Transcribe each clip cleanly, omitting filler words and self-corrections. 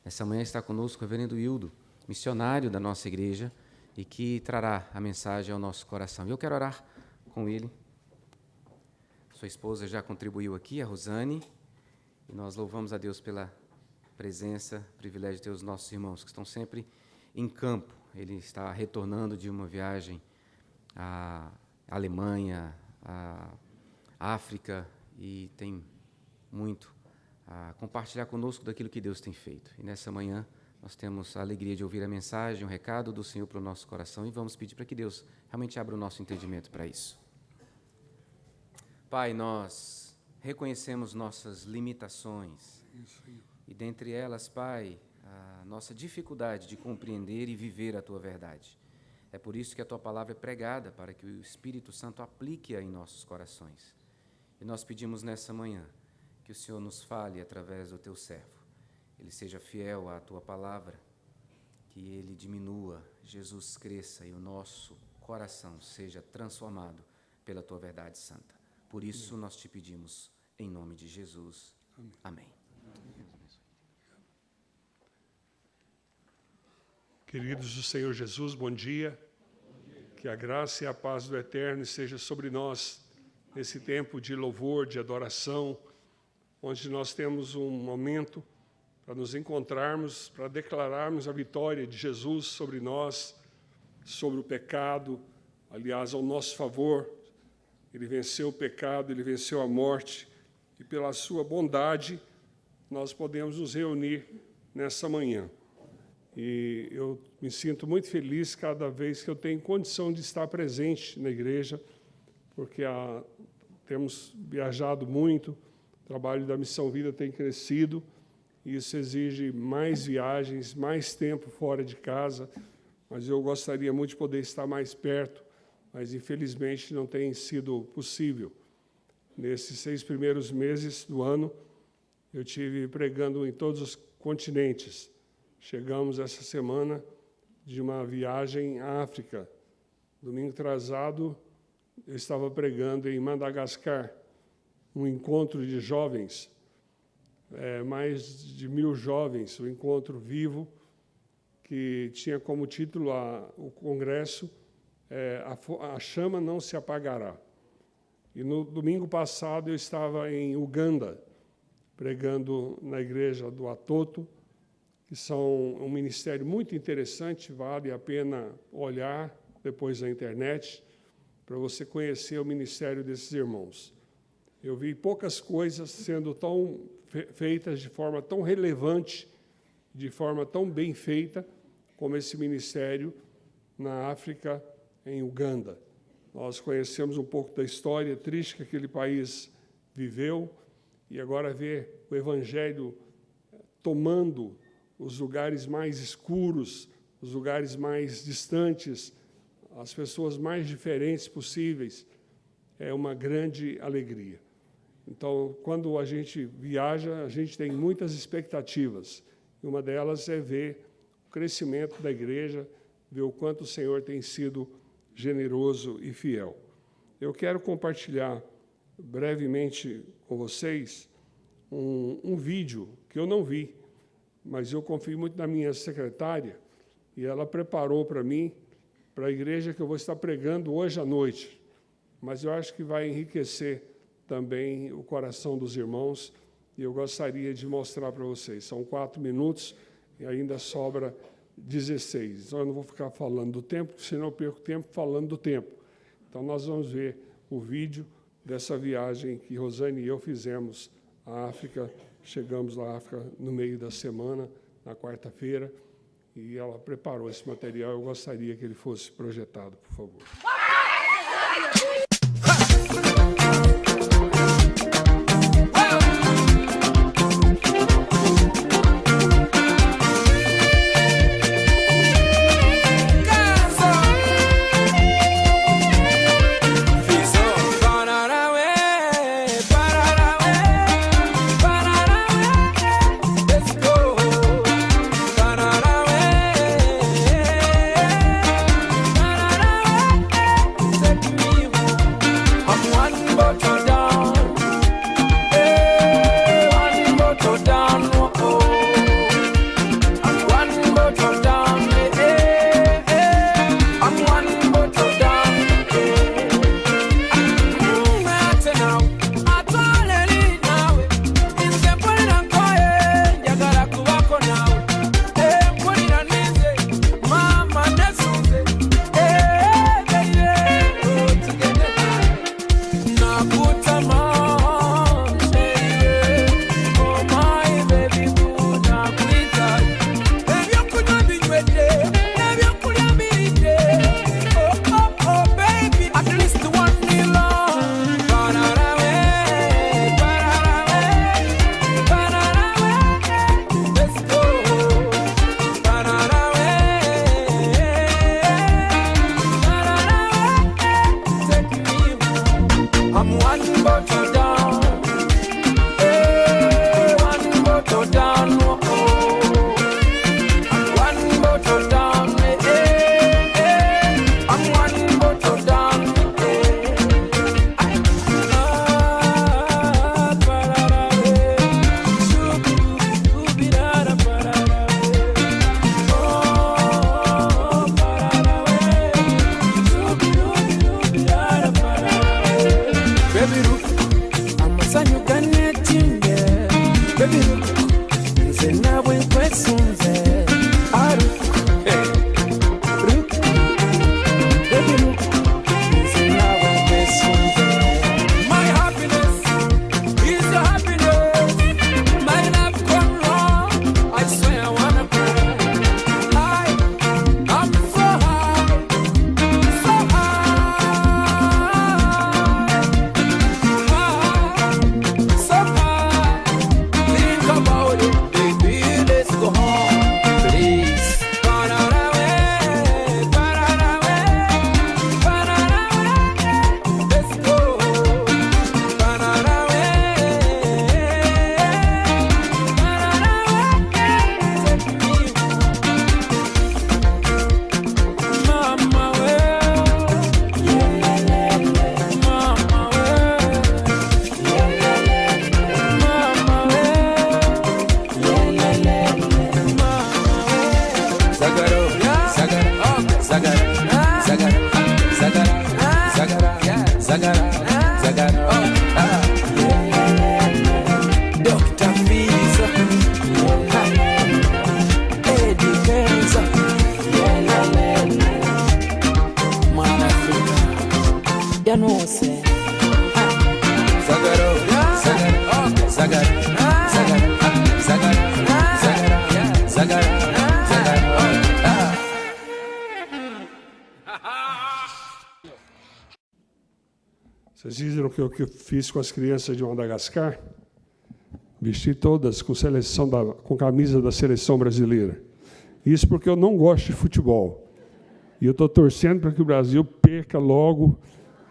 Essa manhã está conosco o reverendo Hildo, missionário da nossa igreja, e que trará a mensagem ao nosso coração. E eu quero orar com ele. Sua esposa já contribuiu aqui, a Rosane, e nós louvamos a Deus pela presença, privilégio de ter os nossos irmãos que estão sempre em campo. Ele está retornando de uma viagem à Alemanha, à África, e tem muito a compartilhar conosco daquilo que Deus tem feito. E nessa manhã nós temos a alegria de ouvir a mensagem, o recado do Senhor para o nosso coração, e vamos pedir para que Deus realmente abra o nosso entendimento para isso. Pai, nós reconhecemos nossas limitações, e dentre elas, Pai, a nossa dificuldade de compreender e viver a Tua verdade. É por isso que a Tua palavra é pregada, para que o Espírito Santo aplique-a em nossos corações. E nós pedimos nessa manhã que o Senhor nos fale através do Teu servo. Ele seja fiel à Tua palavra, que Ele diminua, Jesus cresça e o nosso coração seja transformado pela Tua verdade santa. Por isso nós te pedimos, em nome de Jesus. Amém. Queridos do Senhor Jesus, bom dia. Que a graça e a paz do Eterno esteja sobre nós nesse tempo de louvor, de adoração, onde nós temos um momento para nos encontrarmos, para declararmos a vitória de Jesus sobre nós, sobre o pecado, aliás, ao nosso favor. Ele venceu o pecado, Ele venceu a morte, e pela sua bondade nós podemos nos reunir nessa manhã. E eu me sinto muito feliz cada vez que eu tenho condição de estar presente na igreja, porque temos viajado muito, o trabalho da Missão Vida tem crescido, e isso exige mais viagens, mais tempo fora de casa, mas eu gostaria muito de poder estar mais perto, mas infelizmente não tem sido possível. Nesses 6 primeiros meses do ano, eu tive pregando em todos os continentes. Chegamos essa semana de uma viagem à África. Domingo atrasado, eu estava pregando em Madagascar, um encontro de jovens, mais de 1.000 jovens, um encontro vivo, que tinha como título o congresso, A Chama Não Se Apagará. E no domingo passado eu estava em Uganda, pregando na igreja do Atoto, que são um ministério muito interessante, vale a pena olhar depois na internet, para você conhecer o ministério desses irmãos. Eu vi poucas coisas sendo tão feitas de forma tão relevante, de forma tão bem feita, como esse ministério na África, em Uganda. Nós conhecemos um pouco da história triste que aquele país viveu, e agora ver o Evangelho tomando os lugares mais escuros, os lugares mais distantes, as pessoas mais diferentes possíveis, é uma grande alegria. Então, quando a gente viaja, a gente tem muitas expectativas. E uma delas é ver o crescimento da igreja, ver o quanto o Senhor tem sido generoso e fiel. Eu quero compartilhar brevemente com vocês um vídeo que eu não vi, mas eu confio muito na minha secretária, e ela preparou para mim, para a igreja que eu vou estar pregando hoje à noite. Mas eu acho que vai enriquecer também o coração dos irmãos, e eu gostaria de mostrar para vocês. São 4 minutos e ainda sobra 16. Então, eu não vou ficar falando do tempo, senão eu perco tempo falando do tempo. Então, nós vamos ver o vídeo dessa viagem que Rosane e eu fizemos à África. Chegamos na África no meio da semana, na quarta-feira, e ela preparou esse material. Eu gostaria que ele fosse projetado, por favor. Let's go. Vocês viram o que eu fiz com as crianças de Madagascar? Vesti todas com camisa da seleção brasileira. Isso porque eu não gosto de futebol. E eu estou torcendo para que o Brasil perca logo,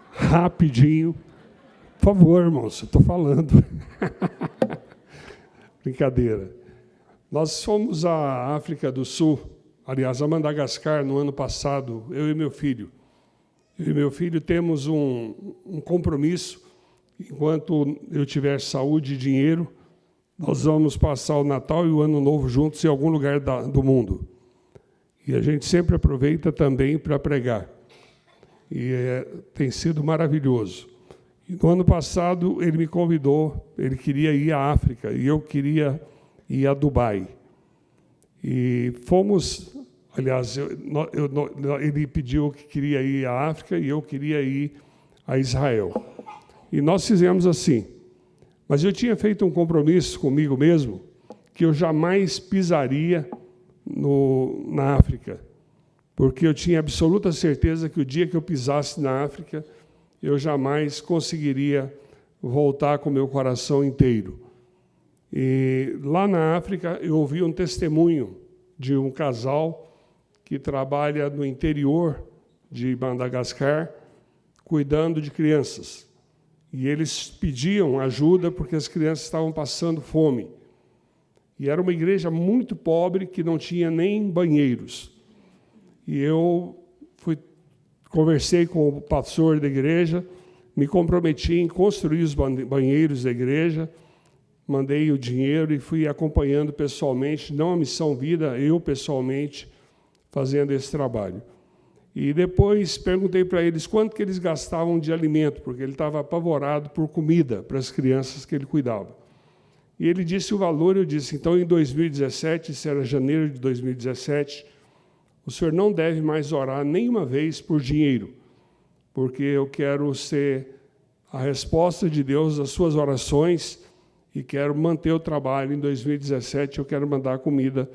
rapidinho. Por favor, irmãos, eu estou falando. Brincadeira. Nós fomos à África do Sul, aliás, a Madagascar, no ano passado, eu e meu filho. Eu e meu filho temos um compromisso. Enquanto eu tiver saúde e dinheiro, nós vamos passar o Natal e o Ano Novo juntos em algum lugar do mundo. E a gente sempre aproveita também para pregar. E tem sido maravilhoso. E no ano passado, ele me convidou, ele queria ir à África, e eu queria ir a Dubai. E fomos... Aliás, ele pediu que queria ir à África e eu queria ir a Israel. E nós fizemos assim. Mas eu tinha feito um compromisso comigo mesmo que eu jamais pisaria na África, porque eu tinha absoluta certeza que o dia que eu pisasse na África, eu jamais conseguiria voltar com o meu coração inteiro. E lá na África, eu ouvi um testemunho de um casal que trabalha no interior de Madagascar, cuidando de crianças. E eles pediam ajuda porque as crianças estavam passando fome. E era uma igreja muito pobre, que não tinha nem banheiros. E eu conversei com o pastor da igreja, me comprometi em construir os banheiros da igreja, mandei o dinheiro e fui acompanhando pessoalmente, não a Missão Vida, eu pessoalmente, fazendo esse trabalho. E depois perguntei para eles quanto que eles gastavam de alimento, porque ele estava apavorado por comida para as crianças que ele cuidava. E ele disse o valor, eu disse, então, em 2017, isso era janeiro de 2017, o senhor não deve mais orar nenhuma vez por dinheiro, porque eu quero ser a resposta de Deus às suas orações e quero manter o trabalho. Em 2017, eu quero mandar comida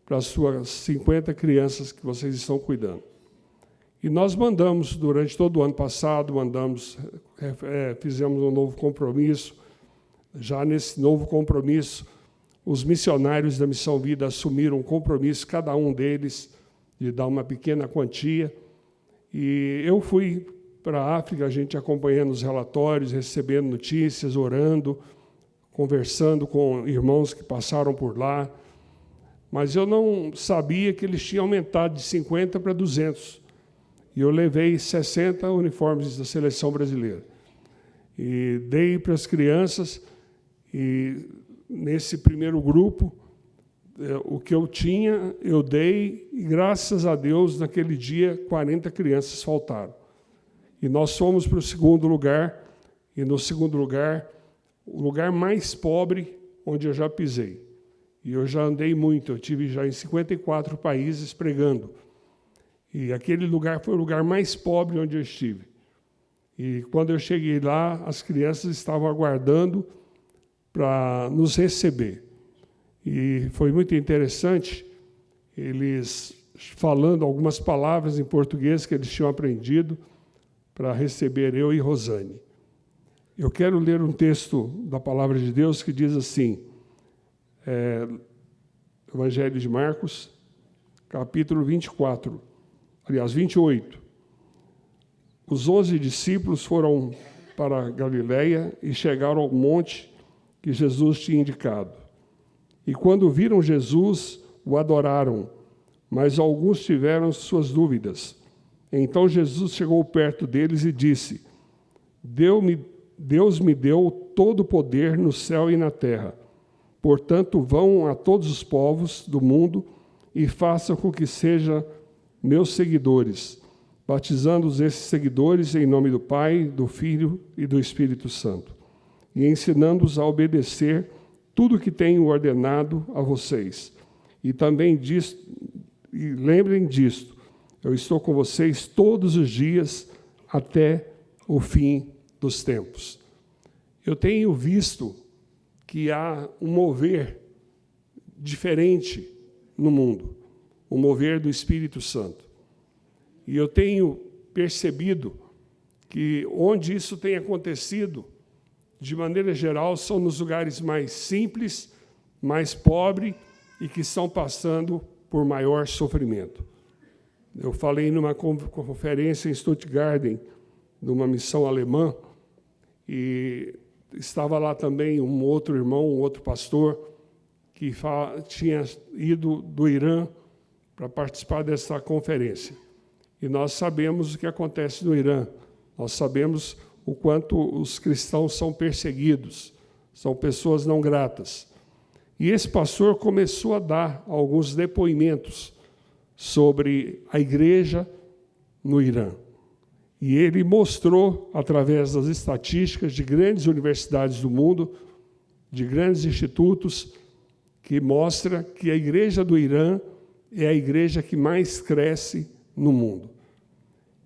para as suas 50 crianças que vocês estão cuidando. E nós mandamos, durante todo o ano passado, fizemos um novo compromisso. Já nesse novo compromisso, os missionários da Missão Vida assumiram um compromisso, cada um deles, de dar uma pequena quantia. E eu fui para a África, a gente acompanhando os relatórios, recebendo notícias, orando, conversando com irmãos que passaram por lá. Mas eu não sabia que eles tinham aumentado de 50 para 200. E eu levei 60 uniformes da seleção brasileira. E dei para as crianças, e nesse primeiro grupo, o que eu tinha, eu dei, e graças a Deus, naquele dia, 40 crianças faltaram. E nós fomos para o segundo lugar, e no segundo lugar, o lugar mais pobre onde eu já pisei. E eu já andei muito, eu tive já em 54 países pregando. E aquele lugar foi o lugar mais pobre onde eu estive. E quando eu cheguei lá, as crianças estavam aguardando para nos receber. E foi muito interessante, eles falando algumas palavras em português que eles tinham aprendido para receber eu e Rosane. Eu quero ler um texto da Palavra de Deus que diz assim, Evangelho de Marcos, capítulo 24, aliás, 28. Os 11 discípulos foram para Galiléia e chegaram ao monte que Jesus tinha indicado. E quando viram Jesus, o adoraram, mas alguns tiveram suas dúvidas. Então Jesus chegou perto deles e disse, Deus me deu todo o poder no céu e na terra. Portanto, vão a todos os povos do mundo e façam com que sejam meus seguidores, batizando-os esses seguidores em nome do Pai, do Filho e do Espírito Santo, e ensinando-os a obedecer tudo o que tenho ordenado a vocês. E também lembrem disto, eu estou com vocês todos os dias até o fim dos tempos. Eu tenho visto que há um mover diferente no mundo, o mover do Espírito Santo. E eu tenho percebido que onde isso tem acontecido, de maneira geral, são nos lugares mais simples, mais pobres e que estão passando por maior sofrimento. Eu falei numa conferência em Stuttgart, numa missão alemã, e estava lá também um outro irmão, um outro pastor, que tinha ido do Irã para participar dessa conferência. E nós sabemos o que acontece no Irã. Nós sabemos o quanto os cristãos são perseguidos, são pessoas não gratas. E esse pastor começou a dar alguns depoimentos sobre a igreja no Irã. E ele mostrou, através das estatísticas de grandes universidades do mundo, de grandes institutos, que mostra que a igreja do Irã é a igreja que mais cresce no mundo.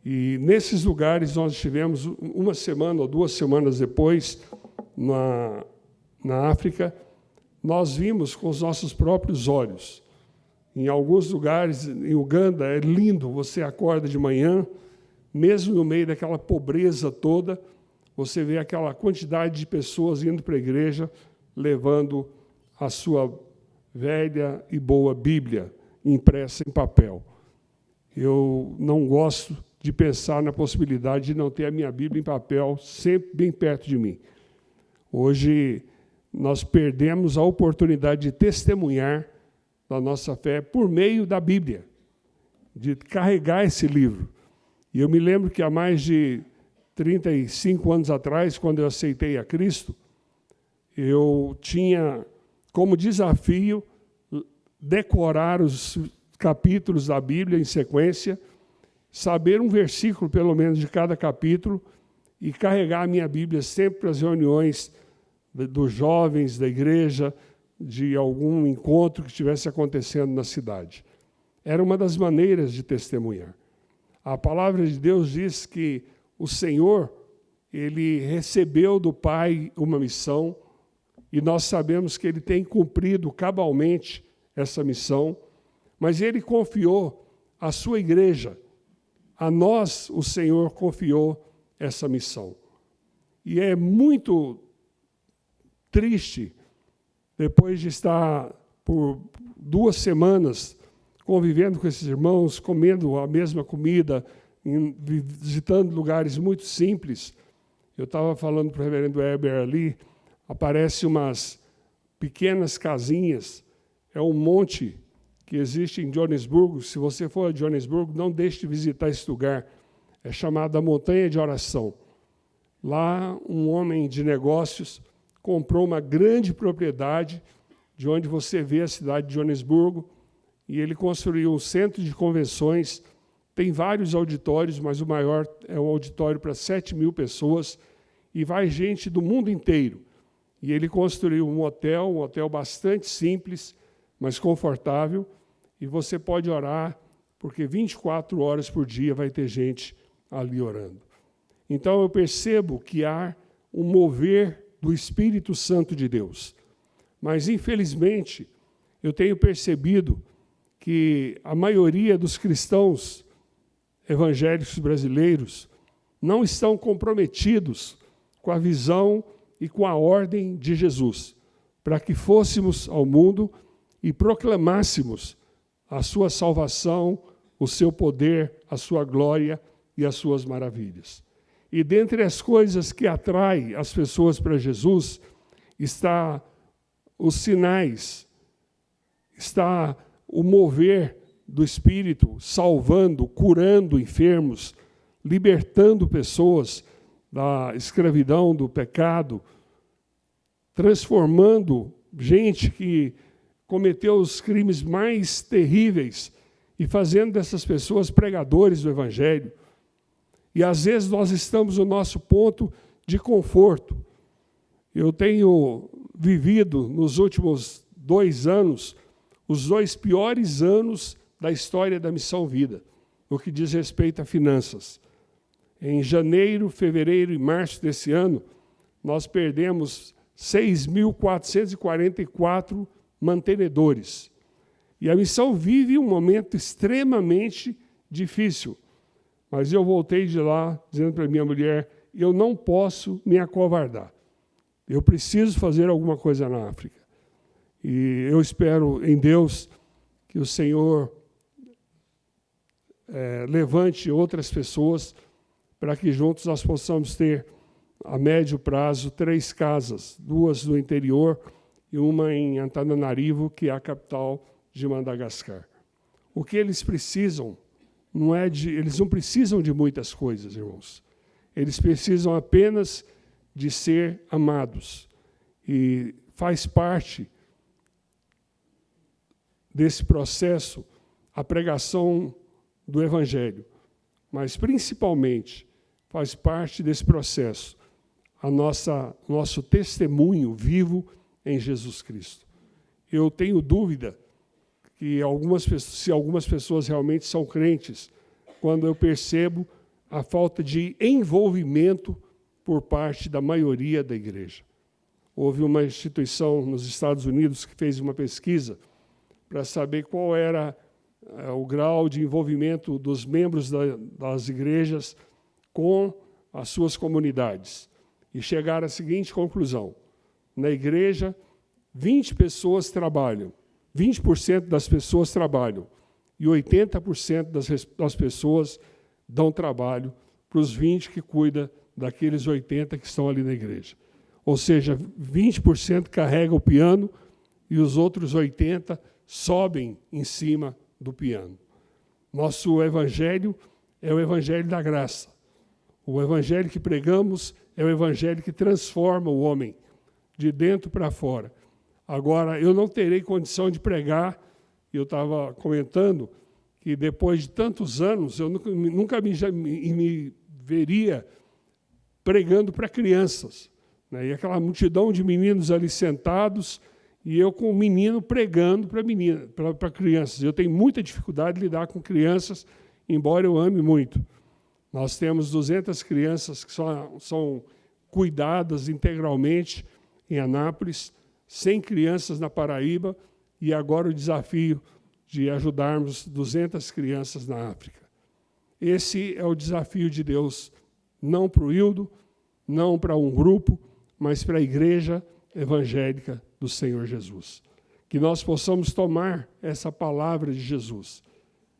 E nesses lugares nós estivemos uma semana ou 2 semanas depois, na África, nós vimos com os nossos próprios olhos. Em alguns lugares, em Uganda, é lindo, você acorda de manhã, mesmo no meio daquela pobreza toda, você vê aquela quantidade de pessoas indo para a igreja, levando a sua velha e boa Bíblia, impressa em papel. Eu não gosto de pensar na possibilidade de não ter a minha Bíblia em papel sempre bem perto de mim. Hoje, nós perdemos a oportunidade de testemunhar da nossa fé por meio da Bíblia, de carregar esse livro. E eu me lembro que há mais de 35 anos atrás, quando eu aceitei a Cristo, eu tinha como desafio decorar os capítulos da Bíblia em sequência, saber um versículo, pelo menos, de cada capítulo e carregar a minha Bíblia sempre para as reuniões dos jovens, da igreja, de algum encontro que estivesse acontecendo na cidade. Era uma das maneiras de testemunhar. A palavra de Deus diz que o Senhor, ele recebeu do Pai uma missão e nós sabemos que ele tem cumprido cabalmente essa missão, mas ele confiou à sua igreja. A nós, o Senhor confiou essa missão. E é muito triste, depois de estar por 2 semanas convivendo com esses irmãos, comendo a mesma comida, visitando lugares muito simples. Eu estava falando para o reverendo Heber ali, aparecem umas pequenas casinhas, é um monte que existe em Joanesburgo. Se você for a Joanesburgo, não deixe de visitar esse lugar. É chamada Montanha de Oração. Lá, um homem de negócios comprou uma grande propriedade de onde você vê a cidade de Joanesburgo, e ele construiu um centro de convenções. Tem vários auditórios, mas o maior é um auditório para 7.000 pessoas, e vai gente do mundo inteiro. E ele construiu um hotel bastante simples, mas confortável, e você pode orar, porque 24 horas por dia vai ter gente ali orando. Então, eu percebo que há um mover do Espírito Santo de Deus. Mas, infelizmente, eu tenho percebido que a maioria dos cristãos evangélicos brasileiros não estão comprometidos com a visão e com a ordem de Jesus, para que fôssemos ao mundo e proclamássemos a sua salvação, o seu poder, a sua glória e as suas maravilhas. E dentre as coisas que atraem as pessoas para Jesus, está os sinais, está o mover do Espírito, salvando, curando enfermos, libertando pessoas da escravidão, do pecado, transformando gente que cometeu os crimes mais terríveis e fazendo dessas pessoas pregadores do Evangelho. E, às vezes, nós estamos no nosso ponto de conforto. Eu tenho vivido, nos últimos 2 anos, os 2 piores anos da história da Missão Vida, no que diz respeito a finanças. Em janeiro, fevereiro e março desse ano, nós perdemos 6.444 mantenedores. E a missão vive um momento extremamente difícil. Mas eu voltei de lá dizendo para minha mulher, eu não posso me acovardar. Eu preciso fazer alguma coisa na África. E eu espero em Deus que o Senhor levante outras pessoas para que juntos nós possamos ter, a médio prazo, 3 casas, 2 no interior e uma em Antananarivo, que é a capital de Madagascar. O que eles precisam eles não precisam de muitas coisas, irmãos. Eles precisam apenas de ser amados. E faz parte desse processo a pregação do Evangelho. Mas, principalmente, faz parte desse processo nosso testemunho vivo em Jesus Cristo. Eu tenho dúvida que se algumas pessoas realmente são crentes, quando eu percebo a falta de envolvimento por parte da maioria da igreja. Houve uma instituição nos Estados Unidos que fez uma pesquisa para saber qual era o grau de envolvimento dos membros das igrejas com as suas comunidades. E chegaram à seguinte conclusão: na igreja, 20 pessoas trabalham, 20% das pessoas trabalham, e 80% das pessoas dão trabalho para os 20 que cuidam daqueles 80 que estão ali na igreja. Ou seja, 20% carrega o piano e os outros 80% sobem em cima do piano. Nosso evangelho é o evangelho da graça. O evangelho que pregamos é o evangelho que transforma o homem de dentro para fora. Agora, eu não terei condição de pregar, eu estava comentando que depois de tantos anos, eu nunca me veria pregando para crianças, né? E aquela multidão de meninos ali sentados, e eu com um menino pregando para crianças. Eu tenho muita dificuldade de lidar com crianças, embora eu ame muito. Nós temos 200 crianças que são cuidadas integralmente em Anápolis, 100 crianças na Paraíba, e agora o desafio de ajudarmos 200 crianças na África. Esse é o desafio de Deus, não para o Hildo, não para um grupo, mas para a igreja evangélica do Senhor Jesus. Que nós possamos tomar essa palavra de Jesus,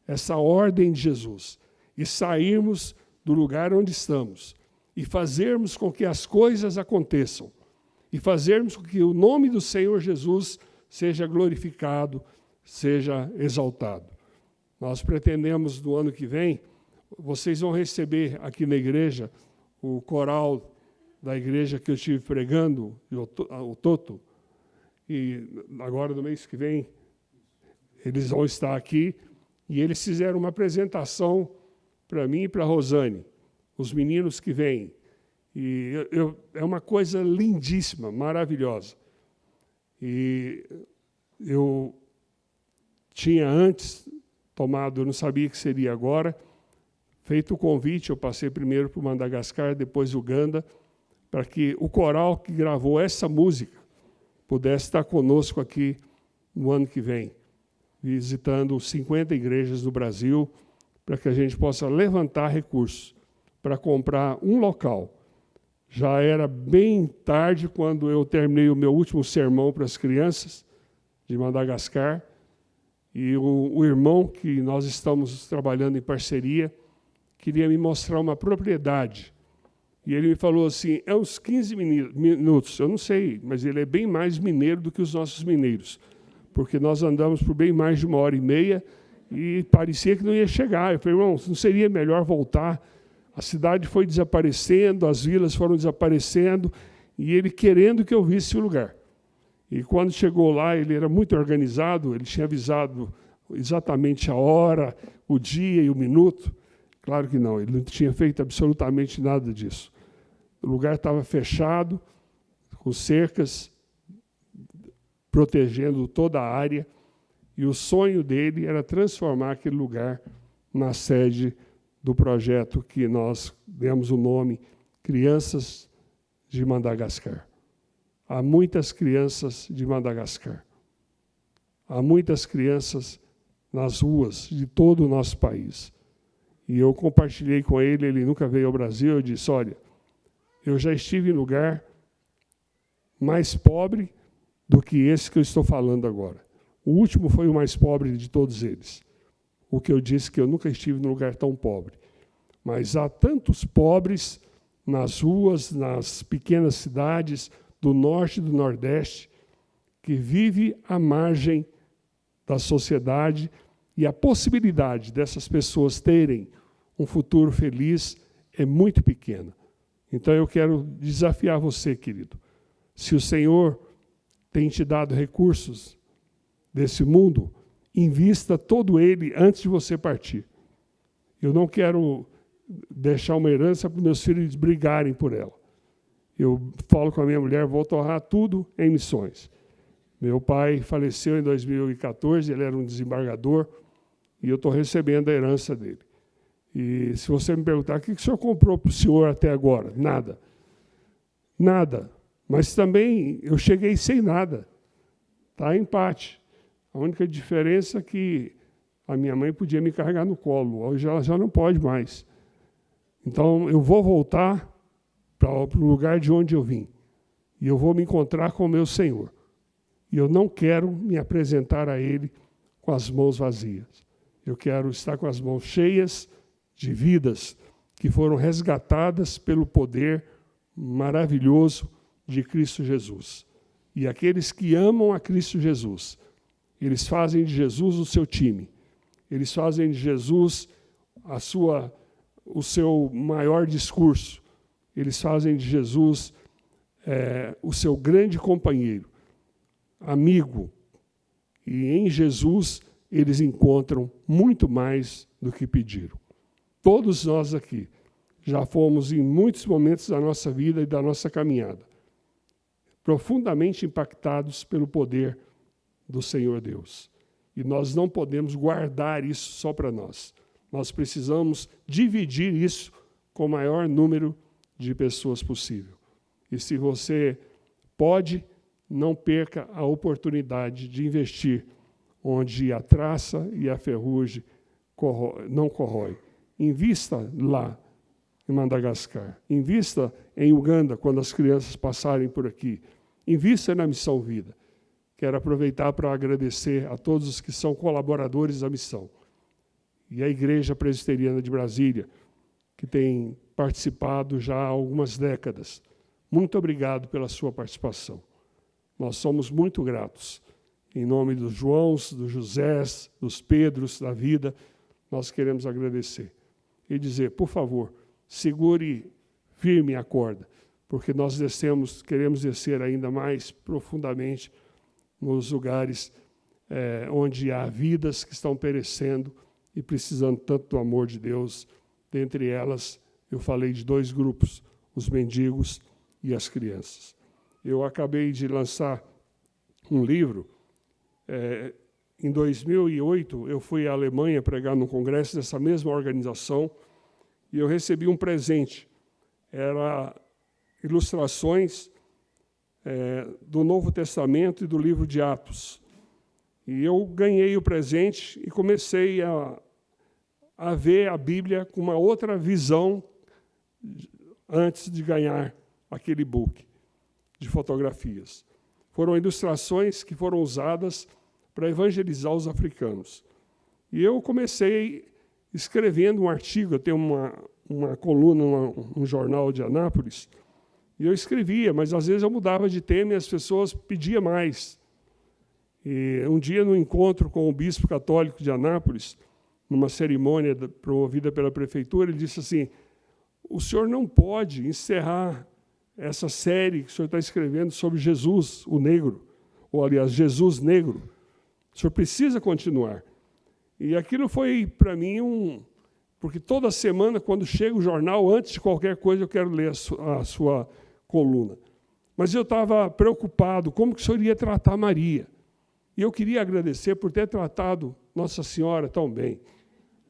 essa ordem de Jesus, e sairmos do lugar onde estamos, e fazermos com que as coisas aconteçam, e fazermos com que o nome do Senhor Jesus seja glorificado, seja exaltado. Nós pretendemos, no ano que vem, vocês vão receber aqui na igreja o coral da igreja que eu estive pregando, o Toto, e agora, no mês que vem, eles vão estar aqui, e eles fizeram uma apresentação para mim e para a Rosane, os meninos que vêm. E é uma coisa lindíssima, maravilhosa. E eu tinha antes tomado, eu não sabia que seria agora, feito o convite, eu passei primeiro para o Madagascar, depois Uganda, para que o coral que gravou essa música pudesse estar conosco aqui no ano que vem, visitando 50 igrejas no Brasil, para que a gente possa levantar recursos para comprar um local. Já era bem tarde quando eu terminei o meu último sermão para as crianças de Madagascar, e o irmão que nós estamos trabalhando em parceria queria me mostrar uma propriedade. E ele me falou assim, é uns 15 minutos, eu não sei, mas ele é bem mais mineiro do que os nossos mineiros, porque nós andamos por bem mais de 1h30 e parecia que não ia chegar. Eu falei, irmão, não seria melhor voltar? A cidade foi desaparecendo, as vilas foram desaparecendo, e ele querendo que eu visse o lugar. E quando chegou lá, ele era muito organizado, ele tinha avisado exatamente a hora, o dia e o minuto. Claro que não, ele não tinha feito absolutamente nada disso. O lugar estava fechado, com cercas, protegendo toda a área, e o sonho dele era transformar aquele lugar na sede do projeto que nós demos o nome Crianças de Madagascar. Há muitas crianças de Madagascar. Há muitas crianças nas ruas de todo o nosso país. E eu compartilhei com ele, ele nunca veio ao Brasil, eu disse, olha, eu já estive em lugar mais pobre do que esse que eu estou falando agora. O último foi o mais pobre de todos eles. O que eu disse que eu nunca estive num lugar tão pobre. Mas há tantos pobres nas ruas, nas pequenas cidades do norte e do nordeste, que vivem à margem da sociedade, e a possibilidade dessas pessoas terem um futuro feliz é muito pequena. Então, eu quero desafiar você, querido. Se o Senhor tem te dado recursos desse mundo, invista todo ele antes de você partir. Eu não quero deixar uma herança para os meus filhos brigarem por ela. Eu falo com a minha mulher, vou torrar tudo em missões. Meu pai faleceu em 2014, ele era um desembargador, e eu estou recebendo a herança dele. E se você me perguntar, o que o senhor comprou para o senhor até agora? Nada. Nada. Mas também eu cheguei sem nada. Está empate. A única diferença é que a minha mãe podia me carregar no colo. Hoje ela já não pode mais. Então, eu vou voltar para o lugar de onde eu vim. E eu vou me encontrar com o meu Senhor. E eu não quero me apresentar a Ele com as mãos vazias. Eu quero estar com as mãos cheias de vidas que foram resgatadas pelo poder maravilhoso de Cristo Jesus. E aqueles que amam a Cristo Jesus, eles fazem de Jesus o seu time. Eles fazem de Jesus o seu maior discurso. Eles fazem de Jesus o seu grande companheiro, amigo. E em Jesus eles encontram muito mais do que pediram. Todos nós aqui já fomos, em muitos momentos da nossa vida e da nossa caminhada, profundamente impactados pelo poder do Senhor Deus. E nós não podemos guardar isso só para nós. Nós precisamos dividir isso com o maior número de pessoas possível. E se você pode, não perca a oportunidade de investir onde a traça e a ferrugem não corrói. Invista lá em Madagascar. Invista em Uganda, quando as crianças passarem por aqui. Invista na Missão Vida. Quero aproveitar para agradecer a todos os que são colaboradores da missão. E a Igreja Presbiteriana de Brasília, que tem participado já há algumas décadas. Muito obrigado pela sua participação. Nós somos muito gratos. Em nome dos Joãos, dos Josés, dos Pedros da vida, nós queremos agradecer. E dizer, por favor, segure firme a corda, porque nós queremos descer ainda mais profundamente nos lugares onde há vidas que estão perecendo e precisando tanto do amor de Deus. Dentre elas, eu falei de 2 grupos, os mendigos e as crianças. Eu acabei de lançar um livro em 2008, eu fui à Alemanha pregar num congresso dessa mesma organização e eu recebi um presente. Era ilustrações do Novo Testamento e do livro de Atos. E eu ganhei o presente e comecei a ver a Bíblia com uma outra visão antes de ganhar aquele book de fotografias. Foram ilustrações que foram usadas para evangelizar os africanos. E eu comecei escrevendo um artigo, eu tenho uma coluna num jornal de Anápolis, e eu escrevia, mas às vezes eu mudava de tema e as pessoas pediam mais. E um dia, no encontro com o bispo católico de Anápolis, numa cerimônia promovida pela prefeitura, ele disse assim: o senhor não pode encerrar essa série que o senhor está escrevendo sobre Jesus, o negro, ou, aliás, Jesus negro. O senhor precisa continuar. E aquilo foi, para mim, porque toda semana, quando chega o jornal, antes de qualquer coisa, eu quero ler a sua coluna. Mas eu estava preocupado como que o senhor ia tratar Maria. E eu queria agradecer por ter tratado Nossa Senhora tão bem.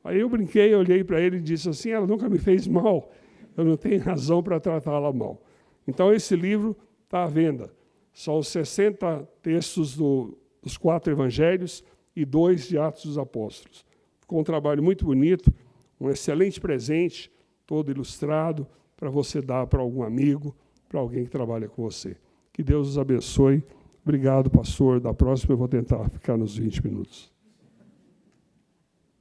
Aí eu brinquei, olhei para ele e disse assim: ela nunca me fez mal, eu não tenho razão para tratá-la mal. Então, esse livro está à venda. São 60 textos dos 4 evangelhos e 2 de Atos dos Apóstolos. Ficou um trabalho muito bonito, um excelente presente, todo ilustrado, para você dar para algum amigo, para alguém que trabalha com você. Que Deus os abençoe. Obrigado, pastor. Da próxima eu vou tentar ficar nos 20 minutos.